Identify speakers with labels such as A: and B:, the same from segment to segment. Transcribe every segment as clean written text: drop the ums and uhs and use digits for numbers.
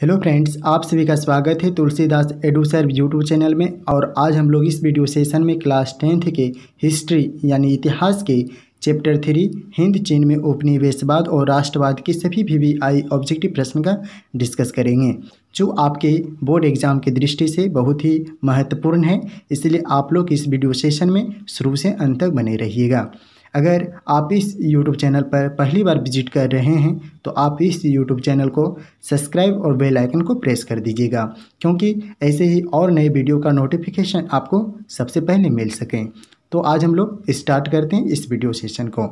A: Hello friends, आप सभी का स्वागत है Tulsidas edu sir YouTube channel में। और आज हम लोग इस वीडियो सेशन में क्लास 10th के हिस्ट्री यानी इतिहास के चैप्टर 3 हिंद चीन में उपनिवेशवाद और राष्ट्रवाद के सभी VVI ऑब्जेक्टिव प्रश्न का डिस्कस करेंगे, जो आपके बोर्ड एग्जाम की दृष्टि से बहुत ही महत्वपूर्ण है। इसलिए आप लोग इस वीडियो सेशन में शुरू से अंत तक बने रहिएगा। अगर आप इस YouTube चैनल पर पहली बार विजिट कर रहे हैं तो आप इस YouTube चैनल को सब्सक्राइब और बेल आइकन को प्रेस कर दीजिएगा, क्योंकि ऐसे ही और नए वीडियो का नोटिफिकेशन आपको सबसे पहले मिल सकें। तो आज हम लोग स्टार्ट करते हैं इस वीडियो सेशन को।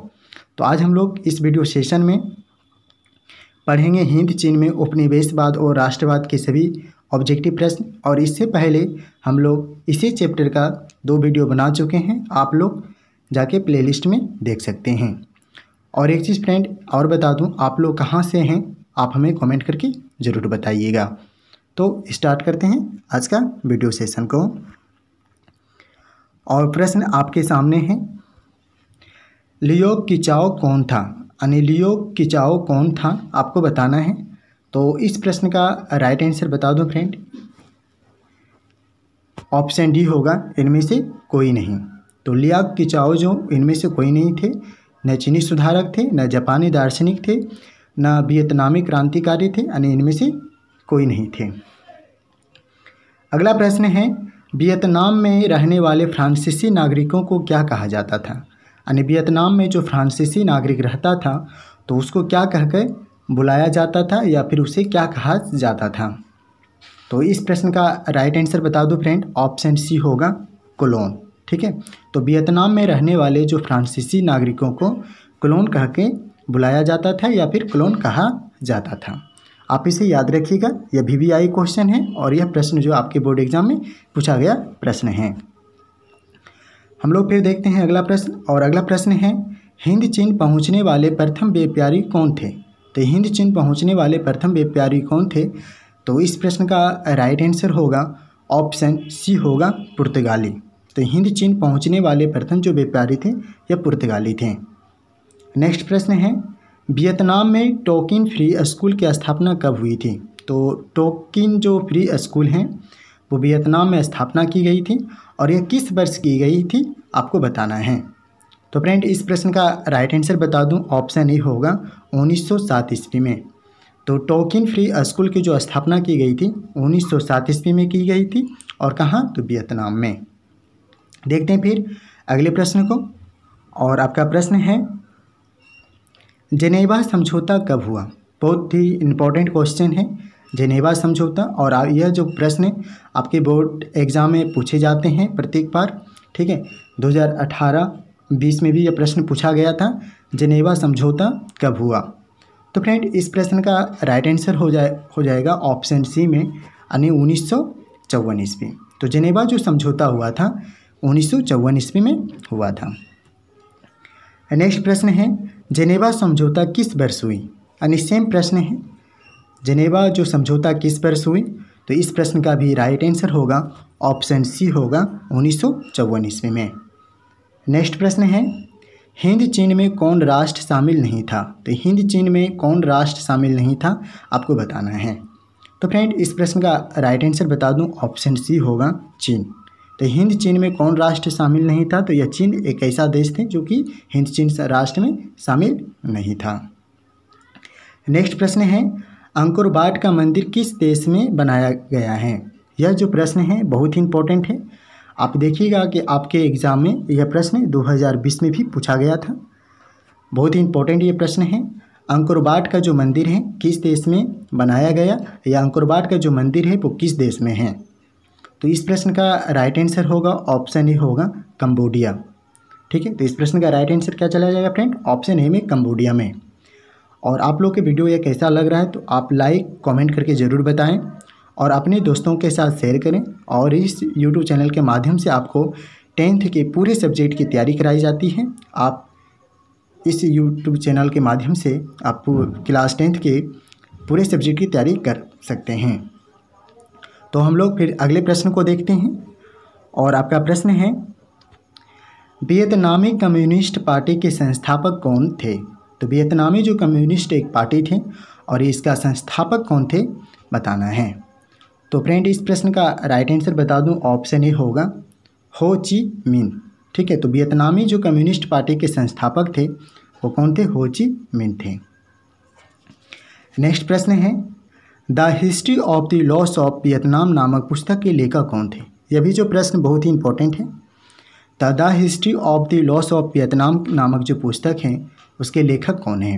A: तो आज हम लोग इस वीडियो सेशन में पढ़ेंगे हिंद चीन में उपनिवेशवाद और राष्ट्रवाद के सभी ऑब्जेक्टिव प्रश्न। और इससे पहले हम लोग इसी चैप्टर का 2 वीडियो बना चुके हैं, आप लोग जाके प्लेलिस्ट में देख सकते हैं। और एक चीज़ फ्रेंड और बता दूं, आप लोग कहां से हैं आप हमें कमेंट करके ज़रूर बताइएगा। तो स्टार्ट करते हैं आज का वीडियो सेशन को। और प्रश्न आपके सामने है, लियो कीचाओ कौन था? यानी लियो कीचाओ कौन था आपको बताना है। तो इस प्रश्न का राइट आंसर बता दूं फ्रेंड, ऑप्शन डी होगा, इनमें से कोई नहीं। तो लिया कीचाओ जो इनमें से कोई नहीं थे, न चीनी सुधारक थे, न जापानी दार्शनिक थे, न वियतनामी क्रांतिकारी थे, यानी इनमें से कोई नहीं थे। अगला प्रश्न है, वियतनाम में रहने वाले फ्रांसीसी नागरिकों को क्या कहा जाता था? यानी वियतनाम में जो फ्रांसीसी नागरिक रहता था तो उसको क्या कहकर बुलाया जाता था या फिर उसे क्या कहा जाता था? तो इस प्रश्न का राइट आंसर बता दो फ्रेंड, ऑप्शन सी होगा, कोलोन। ठीक है, तो वियतनाम में रहने वाले जो फ्रांसीसी नागरिकों को कोलोन कह के बुलाया जाता था या फिर कोलोन कहा जाता था। आप इसे याद रखिएगा, यह VVI क्वेश्चन है और यह प्रश्न जो आपके बोर्ड एग्जाम में पूछा गया प्रश्न है। हम लोग फिर देखते हैं अगला प्रश्न। और अगला प्रश्न है, हिंद चीन पहुंचने वाले प्रथम व्यापारी कौन थे? तो हिंद चीन पहुंचने वाले प्रथम व्यापारी कौन थे? तो इस प्रश्न का राइट आंसर होगा, ऑप्शन सी होगा, पुर्तगाली। तो हिंद चीन पहुंचने वाले प्रथम जो व्यापारी थे यह पुर्तगाली थे। नेक्स्ट प्रश्न है, वियतनाम में टोकिन फ्री स्कूल की स्थापना कब हुई थी? तो टोकिन जो फ्री स्कूल हैं वो वियतनाम में स्थापना की गई थी और यह किस वर्ष की गई थी आपको बताना है। तो फ्रेंड इस प्रश्न का राइट आंसर बता दूं, ऑप्शन ए होगा, 1907 ईस्वी में। तो टोकिन फ्री स्कूल की जो स्थापना की गई थी 1907 ईस्वी में की गई थी। और कहाँ? तो वियतनाम में। देखते हैं फिर अगले प्रश्न को। और आपका प्रश्न है, जेनेवा समझौता कब हुआ? बहुत ही इम्पोर्टेंट क्वेश्चन है जेनेवा समझौता। और यह जो प्रश्न आपके बोर्ड एग्जाम में पूछे जाते हैं प्रत्येक बार। ठीक है, 2018-20 में भी यह प्रश्न पूछा गया था, जेनेवा समझौता कब हुआ? तो फ्रेंड इस प्रश्न का राइट आंसर हो जाएगा ऑप्शन सी में, यानी 1954 ईस्वी। तो जेनेवा जो समझौता हुआ था 1954 ईस्वी में हुआ था। नेक्स्ट प्रश्न है, जेनेवा समझौता किस वर्ष हुई? यानी सेम प्रश्न है, जेनेवा जो समझौता किस वर्ष हुई? तो इस प्रश्न का भी राइट आंसर होगा, ऑप्शन सी होगा, 1954 ईस्वी में। नेक्स्ट प्रश्न है, हिंद चीन में कौन राष्ट्र शामिल नहीं था? तो हिंद चीन में कौन राष्ट्र शामिल नहीं था आपको बताना है। तो फ्रेंड इस प्रश्न का राइट आंसर बता दूं, ऑप्शन सी होगा, चीन। तो हिंद चीन में कौन राष्ट्र शामिल नहीं था? तो यह चीन एक ऐसा देश थे जो कि हिंद चीन राष्ट्र में शामिल नहीं था। नेक्स्ट प्रश्न है, अंकोर वाट का मंदिर किस देश में बनाया गया है? यह जो प्रश्न है बहुत ही इंपॉर्टेंट है। आप देखिएगा कि आपके एग्जाम में यह प्रश्न 2020 में भी पूछा गया था। बहुत ही इंपॉर्टेंट ये प्रश्न है। अंकोर वाट का जो मंदिर है किस देश में बनाया गया, या अंकोर वाट का जो मंदिर है वो किस देश में है? तो इस प्रश्न का राइट आंसर होगा, ऑप्शन ए होगा, कंबोडिया। ठीक है, तो इस प्रश्न का राइट आंसर क्या चला जाएगा फ्रेंड? ऑप्शन ए में, कंबोडिया में। और आप लोग के वीडियो ये कैसा लग रहा है तो आप लाइक कमेंट करके ज़रूर बताएं और अपने दोस्तों के साथ शेयर करें। और इस यूट्यूब चैनल के माध्यम से आपको 10th के पूरे सब्जेक्ट की तैयारी कराई जाती है। आप इस यूट्यूब चैनल के माध्यम से आप क्लास 10th के पूरे सब्जेक्ट की तैयारी कर सकते हैं। तो हम लोग फिर अगले प्रश्न को देखते हैं। और आपका प्रश्न है, वियतनामी कम्युनिस्ट पार्टी के संस्थापक कौन थे? तो वियतनामी जो कम्युनिस्ट एक पार्टी थे और इसका संस्थापक कौन थे बताना है। तो फ्रेंड इस प्रश्न का राइट आंसर बता दूं, ऑप्शन ए होगा हो ची मिन। ठीक है, तो वियतनामी जो कम्युनिस्ट पार्टी के संस्थापक थे वो कौन थे, हो ची मिन थे। नेक्स्ट प्रश्न है the history of the loss of Vietnam नामक पुस्तक के लेखक कौन थे। यह भी जो प्रश्न बहुत ही इंपॉर्टेंट है। The history of the loss of Vietnam नामक जो पुस्तक है उसके लेखक कौन है।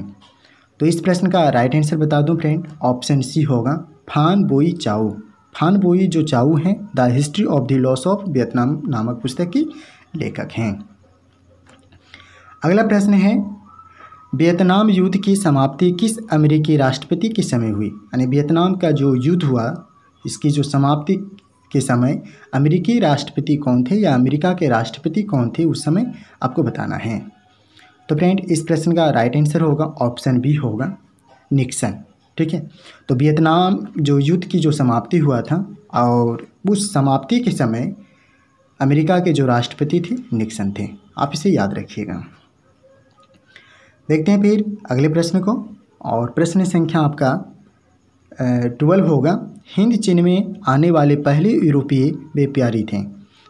A: तो इस प्रश्न का राइट आंसर बता दूं फ्रेंड, ऑप्शन सी होगा फान बोई चाऊ। फान बोई जो चाऊ हैं the history of the loss of Vietnam नामक पुस्तक की लेखक हैं। अगला प्रश्न है वियतनाम युद्ध की समाप्ति किस अमेरिकी राष्ट्रपति के समय हुई। यानी वियतनाम का जो युद्ध हुआ इसकी जो समाप्ति के समय अमेरिकी राष्ट्रपति कौन थे या अमेरिका के राष्ट्रपति कौन थे उस समय आपको बताना है। तो फ्रेंड इस प्रश्न का राइट आंसर होगा ऑप्शन बी होगा निक्सन। ठीक है, तो वियतनाम जो युद्ध की जो समाप्ति हुआ था और उस समाप्ति के समय अमेरिका के जो राष्ट्रपति थे निक्सन थे। आप इसे याद रखिएगा। देखते हैं फिर अगले प्रश्न को, और प्रश्न संख्या आपका 12 होगा हिंद चीन में आने वाले पहले यूरोपीय व्यापारी थे।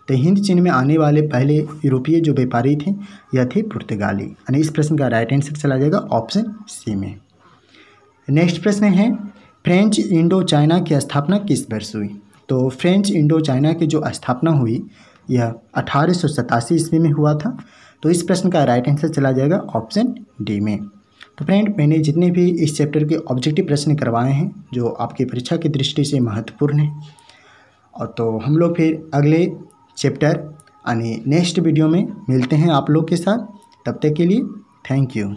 A: तो हिंद चीन में आने वाले पहले यूरोपीय जो व्यापारी थे यह थे पुर्तगाली। यानी इस प्रश्न का राइट आंसर चला जाएगा ऑप्शन सी में। नेक्स्ट प्रश्न है फ्रेंच इंडो चाइना की स्थापना किस वर्ष हुई। तो फ्रेंच इंडो चाइना की जो स्थापना हुई यह 1887 ईस्वी में हुआ था। तो इस प्रश्न का राइट आंसर चला जाएगा ऑप्शन डी में। तो फ्रेंड मैंने जितने भी इस चैप्टर के ऑब्जेक्टिव प्रश्न करवाए हैं जो आपकी परीक्षा की दृष्टि से महत्वपूर्ण है, और तो हम लोग फिर अगले चैप्टर यानी नेक्स्ट वीडियो में मिलते हैं आप लोग के साथ। तब तक के लिए थैंक यू।